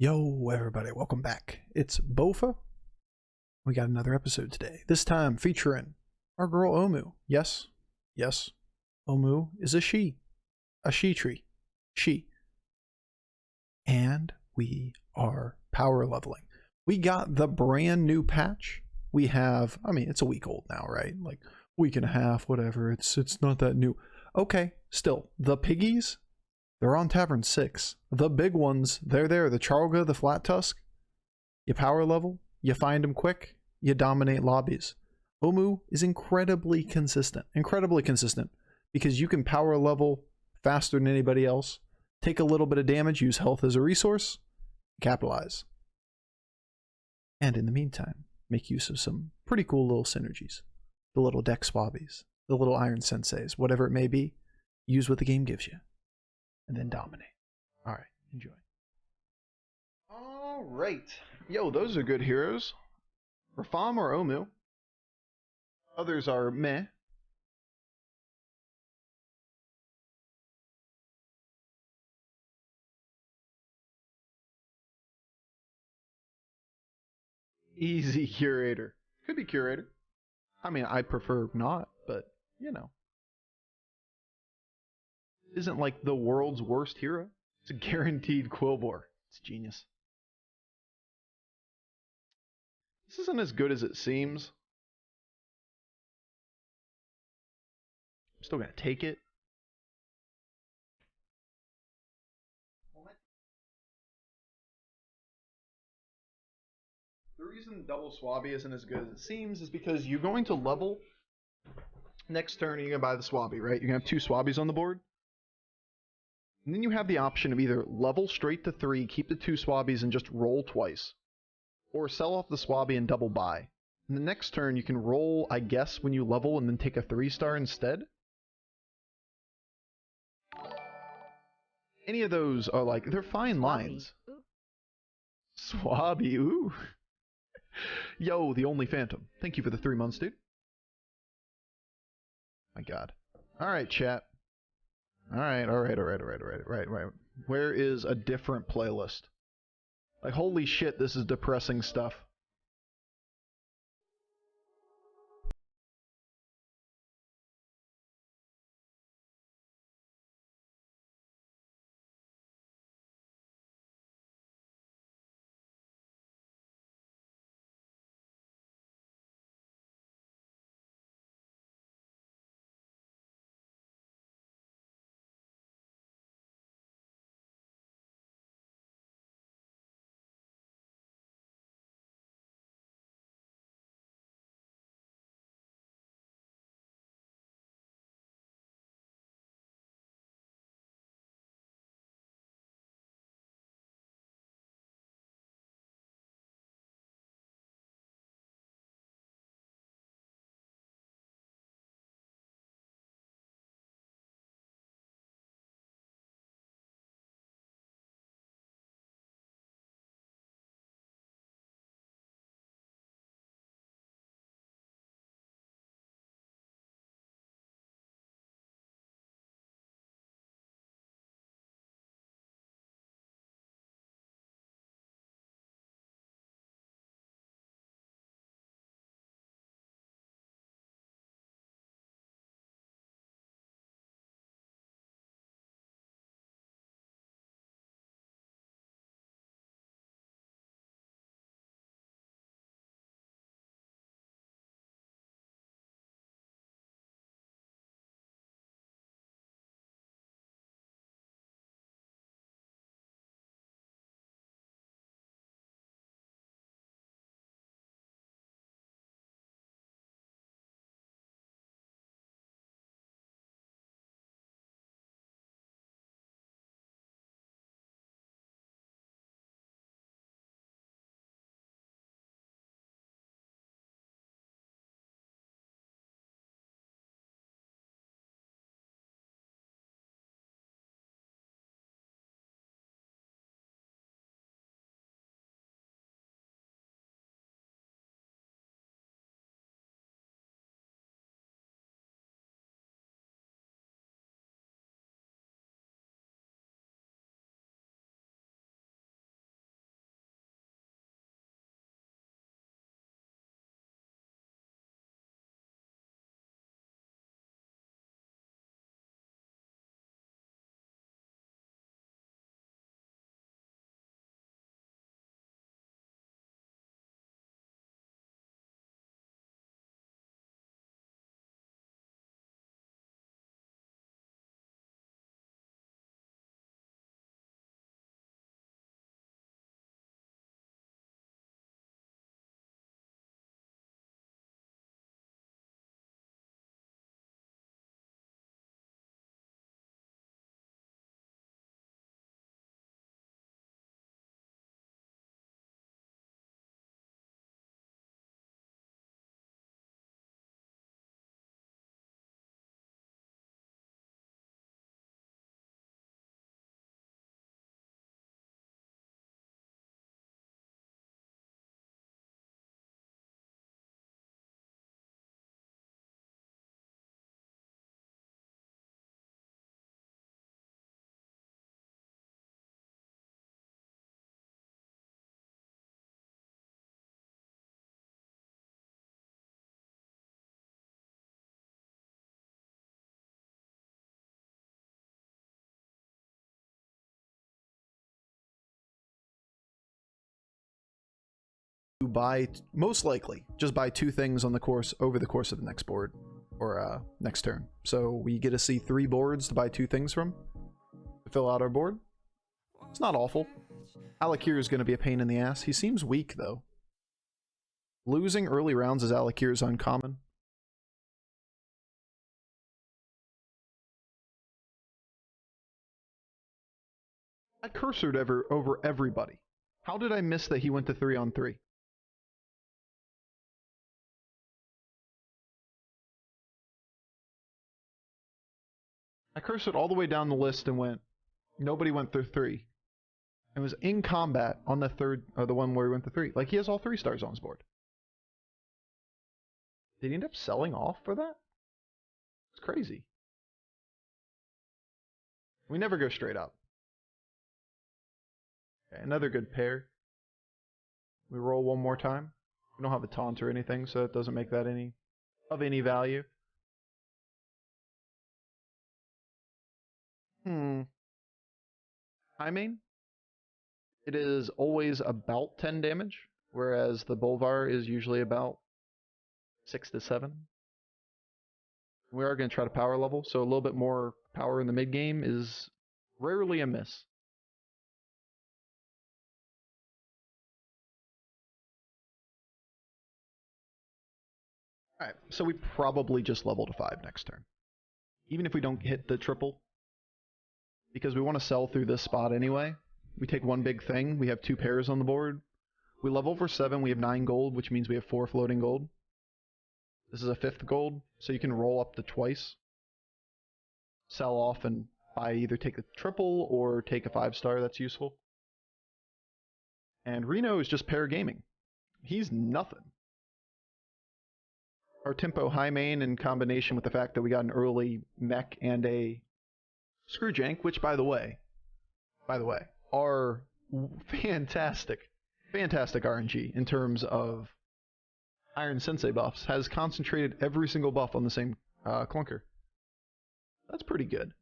Yo, everybody, welcome back. It's Bofur. We got another episode today. This time featuring our girl Omu. Yes, Omu is a she tree. She. And we are power leveling. We got the brand new patch. We have, it's a week old now, right? Like week and a half, whatever. It's not that new. Okay, still, the piggies, they're on Tavern 6. The big ones, they're there. The Charlga, the Flat Tusk. You power level, you find them quick, you dominate lobbies. Omu is incredibly consistent. Because you can power level faster than anybody else, take a little bit of damage, use health as a resource, capitalize. And in the meantime, make use of some pretty cool little synergies. The little deck swabbies, the little iron senseis, whatever it may be, use what the game gives you. And then dominate. Alright, enjoy. Alright. Yo, those are good heroes. Rafam or Omu. Others are meh. Easy curator. Could be curator. I prefer not, but you know. Isn't like the world's worst hero. It's a guaranteed Quillboar. It's genius. This isn't as good as it seems. I'm still gonna take it. The reason double Swabby isn't as good as it seems is because you're going to level next turn and you're gonna buy the Swabby, right? You're gonna have two Swabbies on the board. And then you have the option of either level straight to 3, keep the two Swabbies and just roll twice. Or sell off the Swabby and double buy. And the next turn you can roll, I guess, when you level and then take a 3-star instead. Any of those are like, they're fine lines. Swabby, ooh. Yo, the only phantom. Thank you for the 3 months, dude. My god. Alright, chat. Alright. Where is a different playlist? Like, holy shit, this is depressing stuff. buy, most likely, just buy 2 things on the course over the course of the next board or next turn. So we get to see 3 boards to buy 2 things from to fill out our board. It's not awful. Alakir is going to be a pain in the ass. He seems weak though. Losing early rounds as Alakir is uncommon. I cursored over everybody. How did I miss that he went to 3-on-3? I cursored all the way down the list and went, nobody went through 3. It was in combat on the 3rd, or the one where he went to 3. Like, he has all 3 stars on his board. Did he end up selling off for that? It's crazy. We never go straight up. Okay, another good pair. We roll one more time. We don't have a taunt or anything, so it doesn't make that of any value. I mean, it is always about 10 damage, whereas the Bofur is usually about 6 to 7. We are going to try to power level, so a little bit more power in the mid game is rarely a miss. Alright, so we probably just level to 5 next turn. Even if we don't hit the triple, because we want to sell through this spot anyway. We take one big thing, we have 2 pairs on the board. We level for 7, we have 9 gold, which means we have 4 floating gold. This is a 5th gold, so you can roll up to twice. Sell off and buy, either take a triple or take a 5-star, that's useful. And Reno is just pair gaming. He's nothing. Our tempo high main in combination with the fact that we got an early mech and a Screwjank, which by the way, are fantastic RNG in terms of Iron Sensei buffs, has concentrated every single buff on the same clunker. That's pretty good.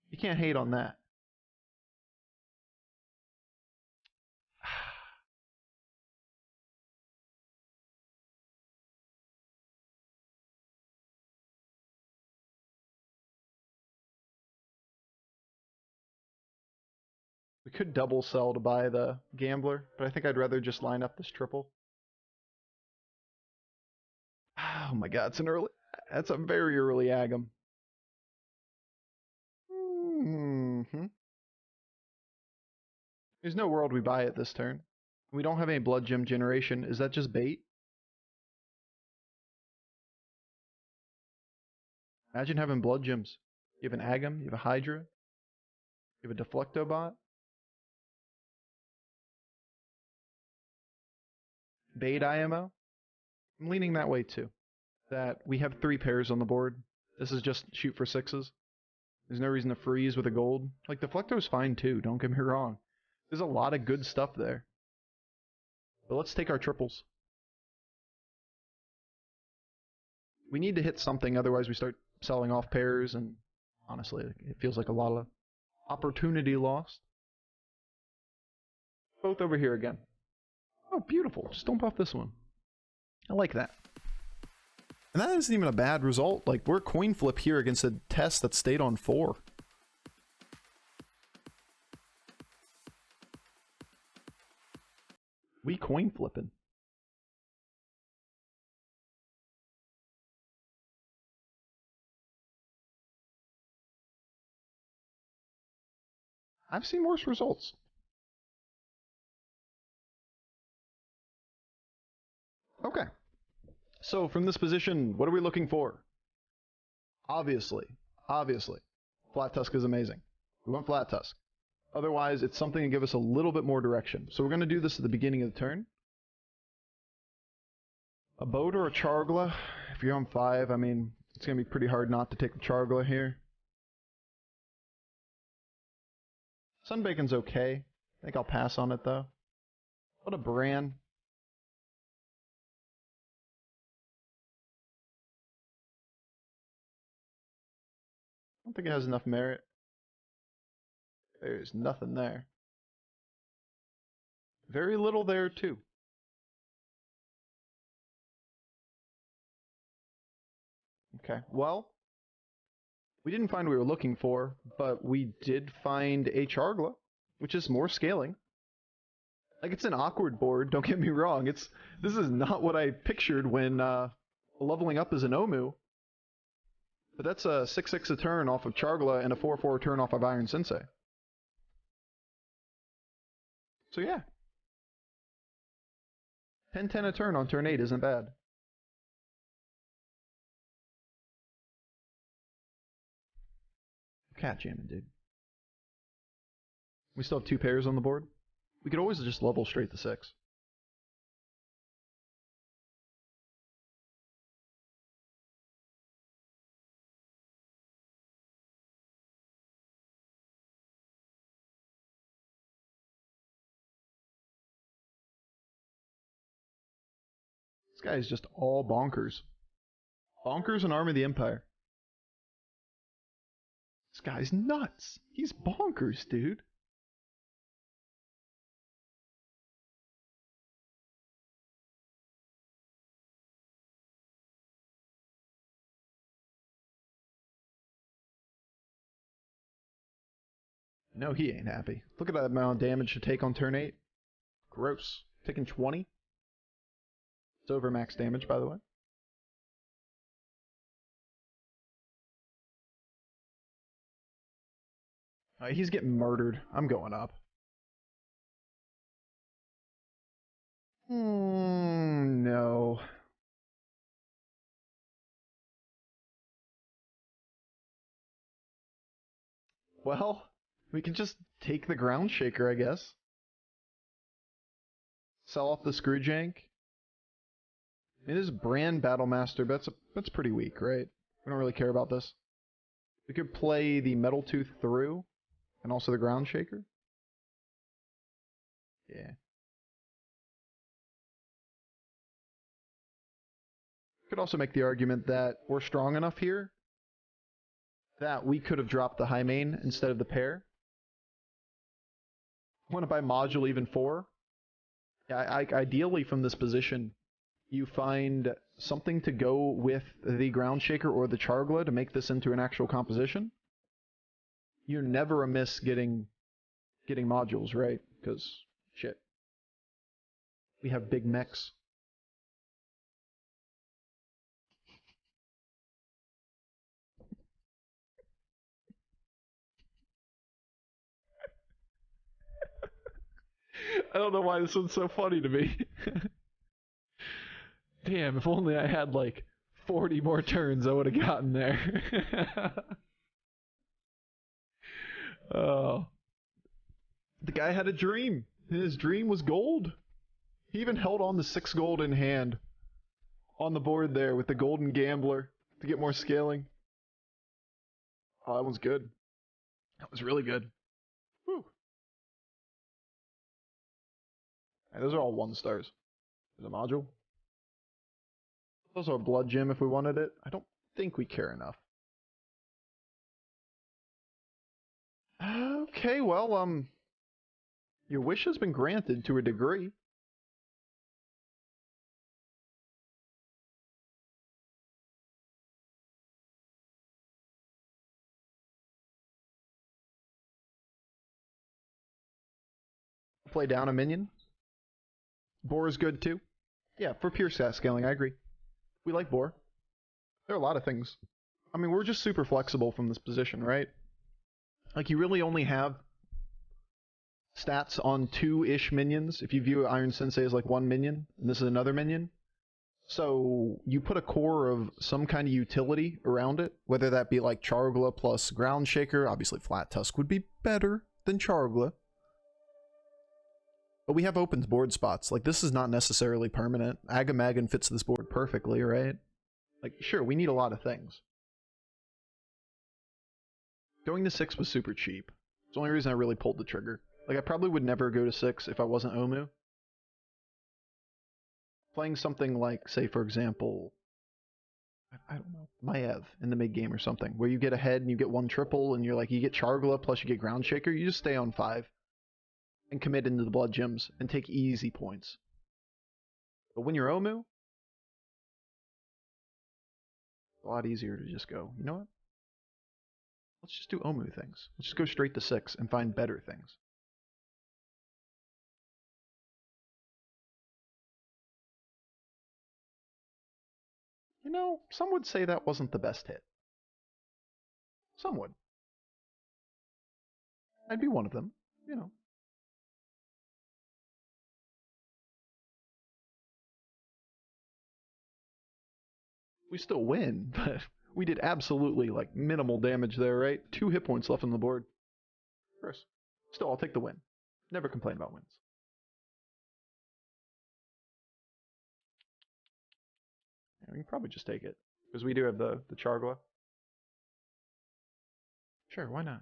You can't hate on that. We could double sell to buy the Gambler, but I think I'd rather just line up this triple. Oh my god, that's a very early Agam. There's no world we buy it this turn. We don't have any blood gem generation. Is that just bait? Imagine having blood gems. You have an Agam, you have a Hydra, you have a Deflectobot. Bait IMO? I'm leaning that way too. That we have 3 pairs on the board. This is just shoot for 6s. There's no reason to freeze with a gold. Like, Deflecto's fine too, don't get me wrong. There's a lot of good stuff there. But let's take our triples. We need to hit something, otherwise we start selling off pairs, and honestly, it feels like a lot of opportunity lost. Both over here again. Oh, beautiful. Just don't buff this one. I like that. And that isn't even a bad result. Like, we're coin flip here against a test that stayed on 4. We coin flipping. I've seen worse results. Okay. So from this position, what are we looking for? Obviously, Flat Tusk is amazing. We want Flat Tusk. Otherwise, it's something to give us a little bit more direction. So we're going to do this at the beginning of the turn. A Boat or a Chargla. If you're on 5, I mean, it's going to be pretty hard not to take the Chargla here. Sunbacon's okay. I think I'll pass on it, though. What a Bran. I don't think it has enough merit. There's nothing there. Very little there, too. Okay, well, we didn't find what we were looking for, but we did find a Chargla, which is more scaling. Like, it's an awkward board, don't get me wrong. This is not what I pictured when leveling up as an Omu. But that's a 6/6 a turn off of Chargla and a 4/4 turn off of Iron Sensei. So yeah. 10/10 a turn on turn 8 isn't bad. Cat jamming, dude. We still have 2 pairs on the board. We could always just level straight to 6. This guy is just all bonkers. Bonkers and Arm of the Empire. This guy's nuts. He's bonkers, dude. No, he ain't happy. Look at that amount of damage to take on turn 8. Gross. Taking 20. It's over max damage, by the way. He's getting murdered. I'm going up. No. Well, we can just take the ground shaker, I guess. Sell off the Screwjank. I mean, this is Brand Battlemaster, but that's pretty weak, right? We don't really care about this. We could play the Metal Tooth through, and also the ground shaker. Yeah. Could also make the argument that we're strong enough here that we could have dropped the high main instead of the pair. Want to buy module even 4? Yeah, ideally from this position, you find something to go with the ground shaker or the Chargla to make this into an actual composition. You're never amiss getting modules, right? Because shit, we have big mechs. I don't know why this one's so funny to me. Damn, if only I had like 40 more turns, I would have gotten there. Oh. The guy had a dream. His dream was gold. He even held on to 6 gold in hand on the board there with the Golden Gambler to get more scaling. Oh, that one's good. That was really good. Whew. Hey, those are all 1 stars. There's a module. Also a blood gem if we wanted it. I don't think we care enough. Okay, well, your wish has been granted to a degree. Play down a minion. Boar is good too. Yeah, for pure stat scaling, I agree. We like Boar. There are a lot of things. I mean, we're just super flexible from this position, right? Like, you really only have stats on 2-ish minions if you view Iron Sensei as like 1 minion, and this is another minion. So you put a core of some kind of utility around it, whether that be like Chargla plus Ground Shaker. Obviously, Flat Tusk would be better than Chargla. But we have open board spots. Like, this is not necessarily permanent. Agamagan fits this board perfectly, right? Like, sure, we need a lot of things. Going to 6 was super cheap. It's the only reason I really pulled the trigger. Like, I probably would never go to 6 if I wasn't Omu. Playing something like, say, for example, I don't know, Maev in the mid game or something, where you get ahead and you get 1 triple and you're like, you get Chargla plus you get Ground Shaker, you just stay on 5 and commit into the blood gems and take easy points. But when you're Omu, a lot easier to just go, you know what? Let's just do Omu things. Let's just go straight to 6 and find better things. You know, some would say that wasn't the best hit. Some would. I'd be one of them, you know. We still win, but we did absolutely, like, minimal damage there, right? 2 hit points left on the board. Of course. Still, I'll take the win. Never complain about wins. Yeah, we can probably just take it, because we do have the Chargla. Sure, why not?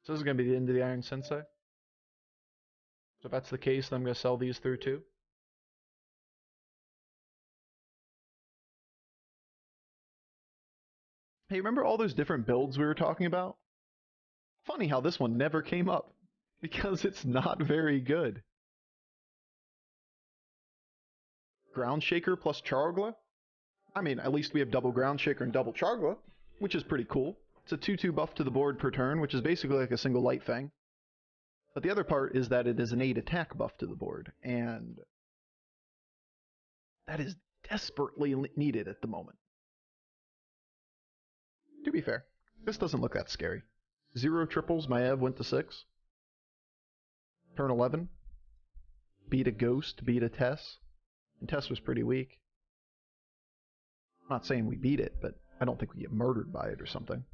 So this is going to be the end of the Iron Sensei. So if that's the case, then I'm going to sell these through too. Hey, remember all those different builds we were talking about? Funny how this one never came up, because it's not very good. Ground Shaker plus Chargla? I mean, at least we have double Ground Shaker and double Chargla, which is pretty cool. It's a 2/2 buff to the board per turn, which is basically like a single Light Fang. But the other part is that it is an 8 attack buff to the board, and that is desperately needed at the moment. To be fair, this doesn't look that scary. 0 triples, my Ev went to 6. Turn 11. Beat a Ghost, beat a Tess. And Tess was pretty weak. I'm not saying we beat it, but I don't think we get murdered by it or something.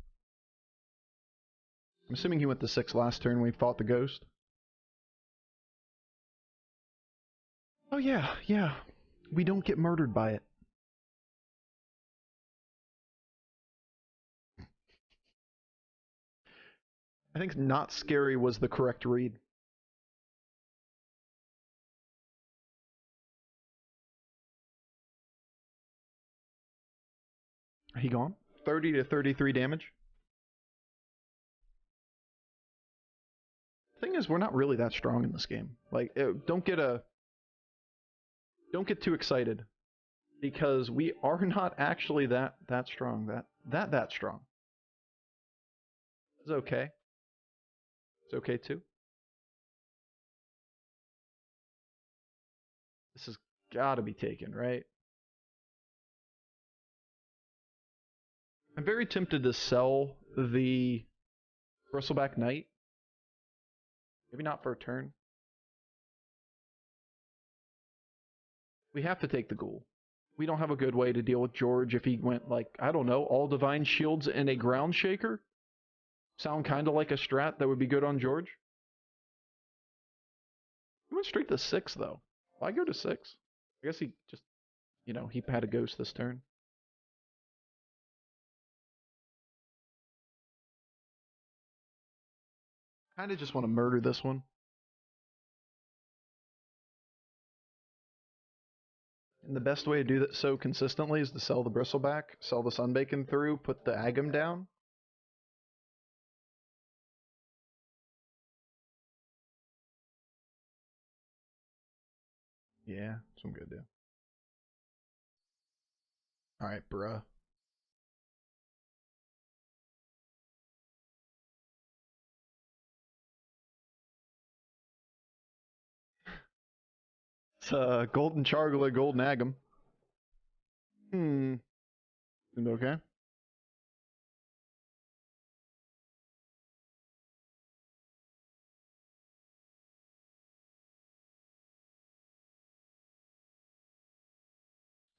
I'm assuming he went to 6 last turn when we fought the Ghost. Oh yeah. We don't get murdered by it. I think not scary was the correct read. He gone? 30 to 33 damage. Thing is, we're not really that strong in this game. Like, don't get too excited, because we are not actually that strong. That strong. It's okay. It's okay too. This has got to be taken, right? I'm very tempted to sell the Bristleback Knight. Maybe not for a turn. We have to take the Ghoul. We don't have a good way to deal with George if he went, like, I don't know, all Divine Shields and a Ground Shaker? Sound kind of like a strat that would be good on George? He went straight to 6, though. Why go to 6? I guess he just, you know, he had a Ghost this turn. Kind of just want to murder this one. And the best way to do that so consistently is to sell the Bristleback, sell the Sunbacon through, put the Agam down. Yeah, that's what I'm gonna do. Alright, bruh. It's Golden Chargler, Golden Agam. Okay.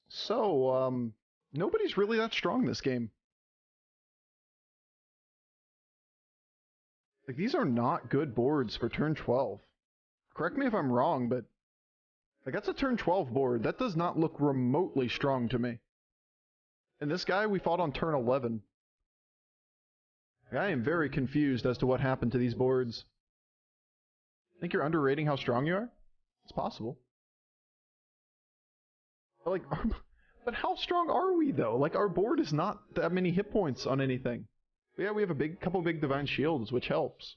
So, nobody's really that strong this game. Like, these are not good boards for turn 12. Correct me if I'm wrong, but like, that's a turn 12 board. That does not look remotely strong to me. And this guy we fought on turn 11. I am very confused as to what happened to these boards. Think you're underrating how strong you are? It's possible. But like, but how strong are we though? Like, our board is not that many hit points on anything. But yeah, we have a couple big divine shields, which helps.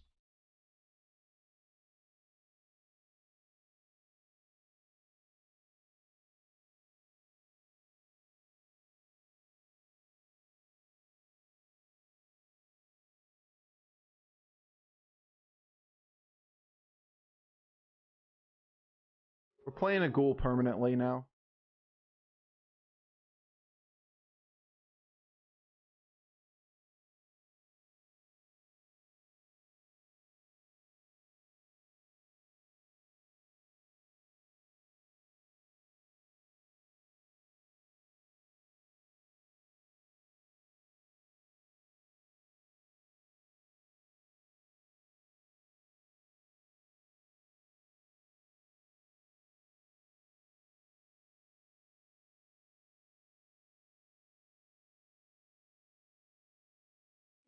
We're playing a ghoul permanently now.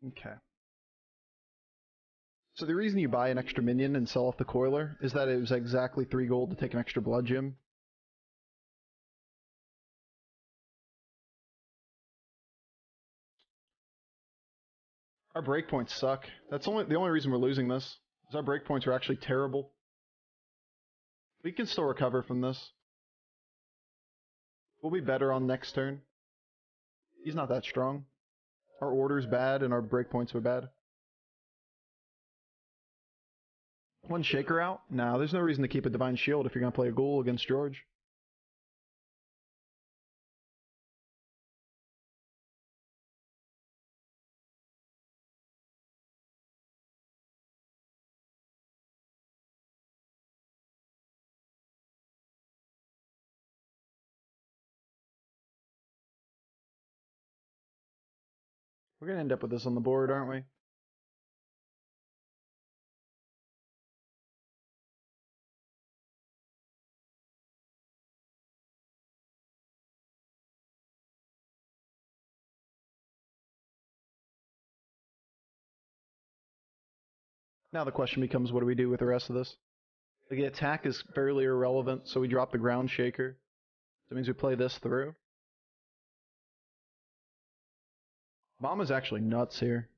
Okay. So the reason you buy an extra minion and sell off the coiler is that it was exactly 3 gold to take an extra blood gem. Our breakpoints suck. That's the only reason we're losing this. Is our breakpoints are actually terrible. We can still recover from this. We'll be better on next turn. He's not that strong. Our order's bad and our breakpoints are bad. One shaker out? Nah, there's no reason to keep a divine shield if you're gonna play a ghoul against George. We're gonna end up with this on the board, aren't we? Now the question becomes, what do we do with the rest of this? The attack is fairly irrelevant, so we drop the ground shaker. That means we play this through. Mama's actually nuts here.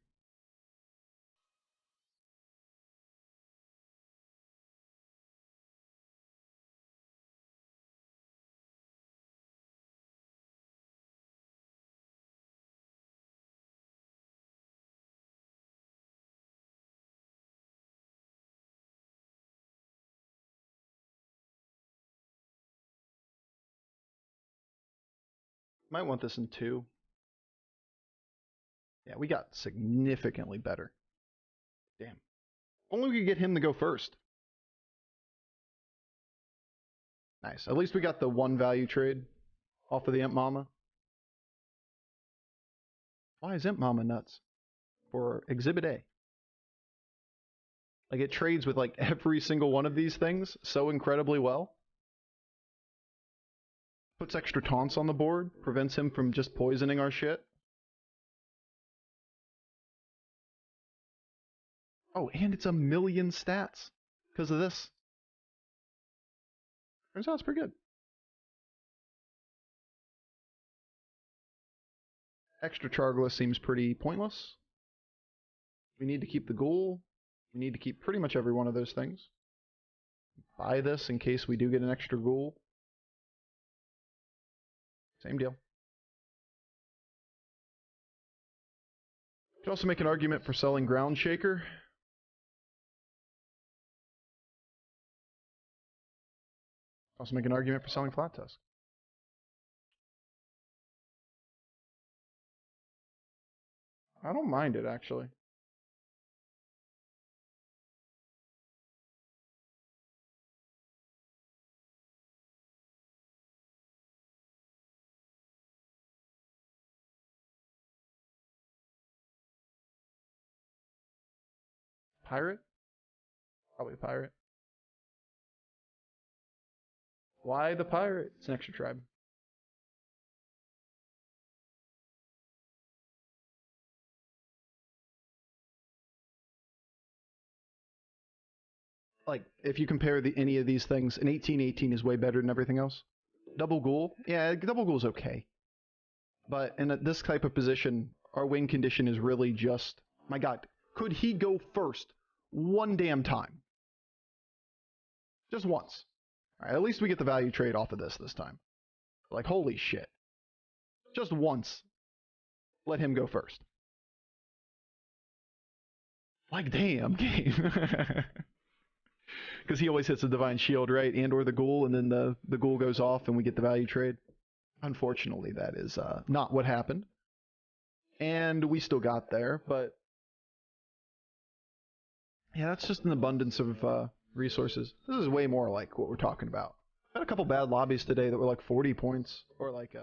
Might want this in 2. Yeah, we got significantly better. Damn. Only we could get him to go first. Nice. At least we got the 1 value trade off of the Imp Mama. Why is Imp Mama nuts? For Exhibit A. Like, it trades with, like, every single one of these things so incredibly well. Puts extra taunts on the board, prevents him from just poisoning our shit. Oh, and it's 1,000,000 stats because of this. Turns out it's pretty good. Extra Chargla seems pretty pointless. We need to keep the ghoul. We need to keep pretty much every one of those things. Buy this in case we do get an extra ghoul. Same deal. You could also make an argument for selling Ground Shaker. Also make an argument for selling Flat Tusk. I don't mind it, actually. Pirate? Probably a pirate. Why the pirate? It's an extra tribe. Like, if you compare any of these things, an 18/18 is way better than everything else. Double ghoul? Yeah, double ghoul's okay. But in this type of position, our win condition is really just My God, could he go first one damn time? Just once. All right, at least we get the value trade off of this time. Like, holy shit. Just once. Let him go first. Like, damn, game. Because he always hits the Divine Shield, right? And or the Ghoul, and then the Ghoul goes off and we get the value trade. Unfortunately, that is not what happened. And we still got there, but... yeah, that's just an abundance of resources. This is way more like what we're talking about. I had a couple bad lobbies today that were like 40 points, or like